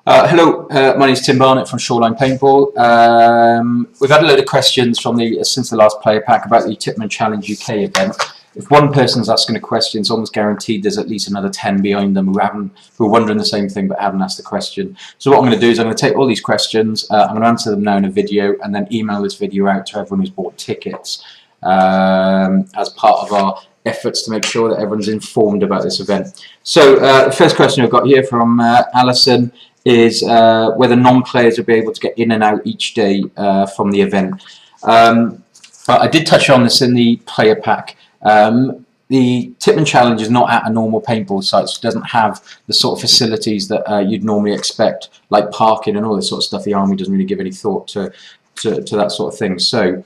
Hello, my name is Tim Barnett from Shoreline Paintball. We've had a load of questions from since the last player pack about the Tipman Challenge UK event. If one person's asking a question, it's almost guaranteed there's at least another 10 behind them who are wondering the same thing but haven't asked the question. So what I'm going to do is I'm going to take all these questions, I'm going to answer them now in a video, and then email this video out to everyone who's bought tickets as part of our efforts to make sure that everyone's informed about this event. So the first question I've got here from Alison is whether non-players will be able to get in and out each day from the event. But I did touch on this in the player pack. The Tipman Challenge is not at a normal paintball site, so it doesn't have the sort of facilities that you'd normally expect, like parking and all this sort of stuff. The Army doesn't really give any thought to that sort of thing. So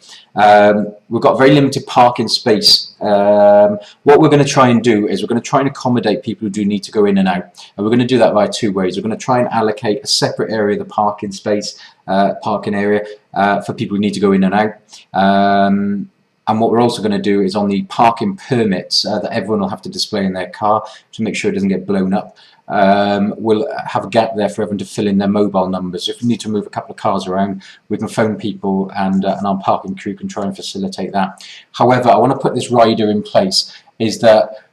we've got very limited parking space. What we're going to try and do is we're going to try and accommodate people who do need to go in and out, and we're going to do that by two ways. We're going to try and allocate a separate area of the parking space, parking area, for people who need to go in and out. And what we're also going to do is on the parking permits that everyone will have to display in their car to make sure it doesn't get blown up. We'll have a gap there for everyone to fill in their mobile numbers. If we need to move a couple of cars around, we can phone people, and our parking crew can try and facilitate that. However, I want to put this rider in place, is that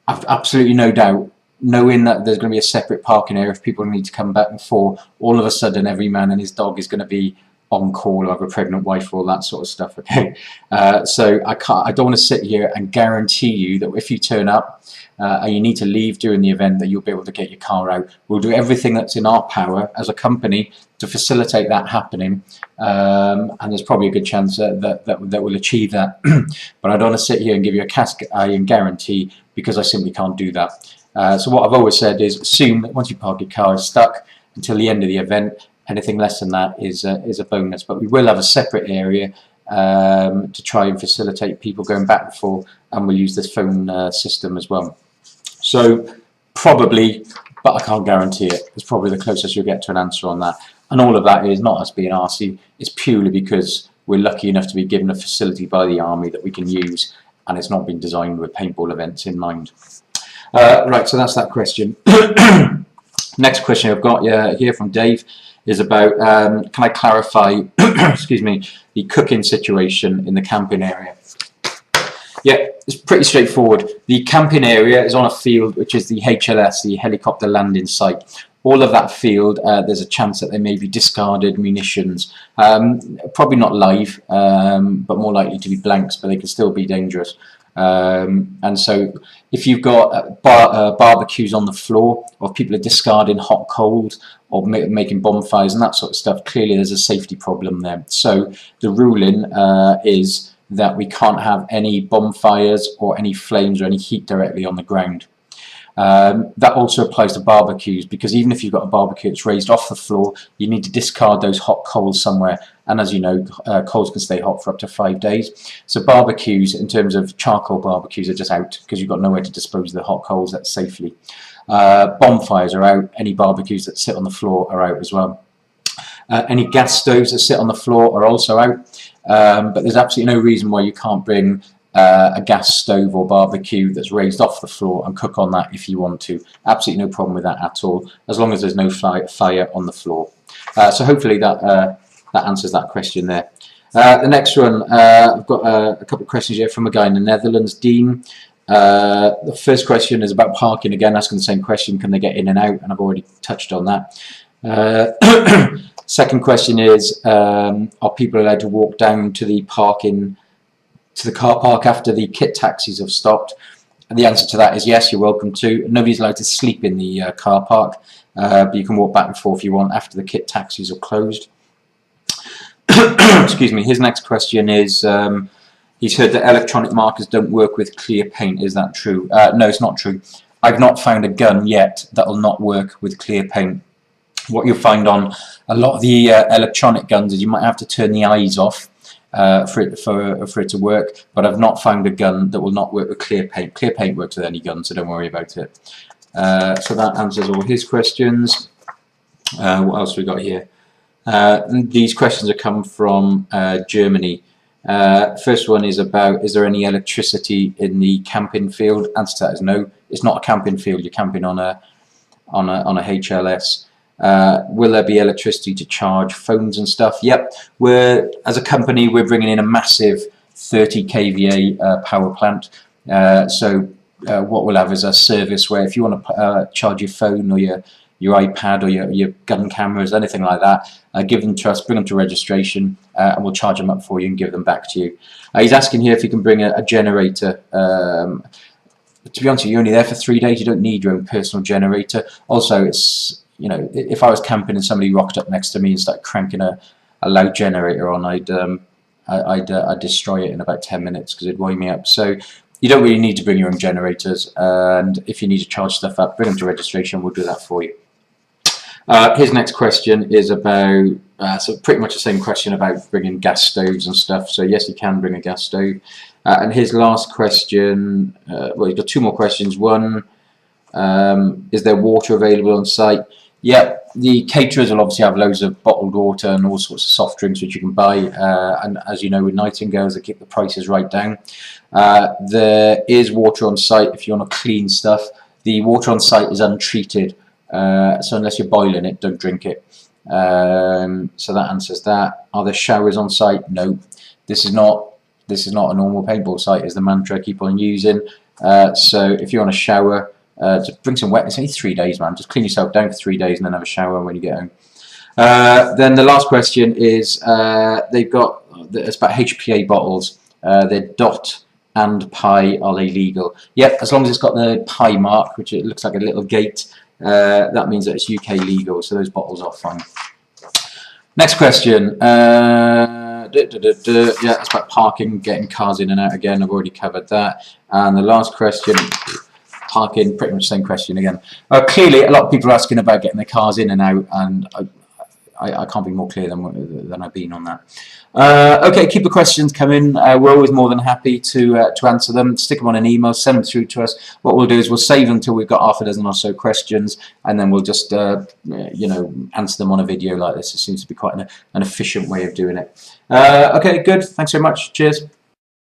I've absolutely no doubt, knowing that there's going to be a separate parking area if people need to come back and forth, all of a sudden every man and his dog is going to be on call, or have a pregnant wife, or all that sort of stuff. Okay, so I don't want to sit here and guarantee you that if you turn up and you need to leave during the event, that you'll be able to get your car out. We'll do everything that's in our power as a company to facilitate that happening, and there's probably a good chance that we'll achieve that. But I don't want to sit here and give you a cast iron guarantee, because I simply can't do that. So what I've always said is, assume that once you park your car, it's stuck until the end of the event. Anything less than that is a bonus, but we will have a separate area to try and facilitate people going back and forth, and we'll use this phone system as well. So probably, but I can't guarantee it, it's probably the closest you'll get to an answer on that. And all of that is not us being arsey, it's purely because we're lucky enough to be given a facility by the Army that we can use, and it's not been designed with paintball events in mind. Right, so that's that question. Next question I've got here from Dave is about, can I clarify excuse me, the cooking situation in the camping area? Yeah, it's pretty straightforward. The camping area is on a field which is the HLS, the helicopter landing site. All of that field, there's a chance that there may be discarded munitions. Probably not live, but more likely to be blanks, but they can still be dangerous. And so if you've got barbecues on the floor, or if people are discarding hot coals, or making bonfires and that sort of stuff, clearly there's a safety problem there. So the ruling is that we can't have any bonfires or any flames or any heat directly on the ground. That also applies to barbecues, because even if you've got a barbecue that's raised off the floor, you need to discard those hot coals somewhere, and as you know, coals can stay hot for up to 5 days. So barbecues, in terms of charcoal barbecues, are just out, because you've got nowhere to dispose of the hot coals that safely. Bonfires are out, any barbecues that sit on the floor are out as well. Any gas stoves that sit on the floor are also out, but there's absolutely no reason why you can't bring a gas stove or barbecue that's raised off the floor and cook on that if you want to. Absolutely no problem with that at all, as long as there's no fire on the floor. So hopefully that answers that question there. The next one, I've got a couple of questions here from a guy in the Netherlands, Dean. The first question is about parking again, asking the same question, can they get in and out? And I've already touched on that. Second question is, are people allowed to walk down to the car park after the kit taxis have stopped? And the answer to that is yes, you're welcome to. Nobody's allowed to sleep in the car park, but you can walk back and forth if you want after the kit taxis are closed. Excuse me. His next question is, he's heard that electronic markers don't work with clear paint. Is that true? No, it's not true. I've not found a gun yet that will not work with clear paint. What you'll find on a lot of the electronic guns is you might have to turn the eyes off for it to work, but I've not found a gun that will not work with clear paint. Clear paint works with any gun, so don't worry about it. So that answers all his questions. What else have we got here? These questions have come from Germany. First one is about, is there any electricity in the camping field? Answer to that is no. It's not a camping field. You're camping on a HLS. Will there be electricity to charge phones and stuff? Yep. As a company, we're bringing in a massive 30 kVA power plant. What we'll have is a service where if you want to charge your phone or your iPad or your gun cameras, anything like that, give them to us, bring them to registration, and we'll charge them up for you and give them back to you. He's asking here if you can bring a generator. To be honest with you, you're only there for 3 days. You don't need your own personal generator. Also, it's, you know, if I was camping and somebody rocked up next to me and started cranking a loud generator on, I'd destroy it in about 10 minutes because it'd wind me up. So you don't really need to bring your own generators, and if you need to charge stuff up, bring them to registration, we'll do that for you. His next question is about, so pretty much the same question about bringing gas stoves and stuff. So yes, you can bring a gas stove. And his last question, well, he's got 2 more questions. One, is there water available on site? Yep, the caterers will obviously have loads of bottled water and all sorts of soft drinks which you can buy. And as you know, with Nightingales, they keep the prices right down. There is water on site if you want to clean stuff. The water on site is untreated, so unless you're boiling it, don't drink it. So that answers that. Are there showers on site? No. This is not a normal paintball site, is the mantra I keep on using. So if you want a shower, just bring some wet. It's only 3 days, man. Just clean yourself down for 3 days and then have a shower when you get home. Then the last question is, they've got, it's about HPA bottles. They're DOT and pi, are they legal? Yep, as long as it's got the pi mark, which it looks like a little gate, that means that it's UK legal, so those bottles are fine. Next question. Yeah, it's about parking, getting cars in and out again. I've already covered that. And the last question, parking, pretty much the same question again. Clearly, a lot of people are asking about getting their cars in and out, and I can't be more clear than I've been on that. Okay, keep the questions coming. We're always more than happy to answer them. Stick them on an email, send them through to us. What we'll do is we'll save them until we've got half a dozen or so questions, and then we'll just you know, answer them on a video like this. It seems to be quite an efficient way of doing it. Okay, good. Thanks very much. Cheers.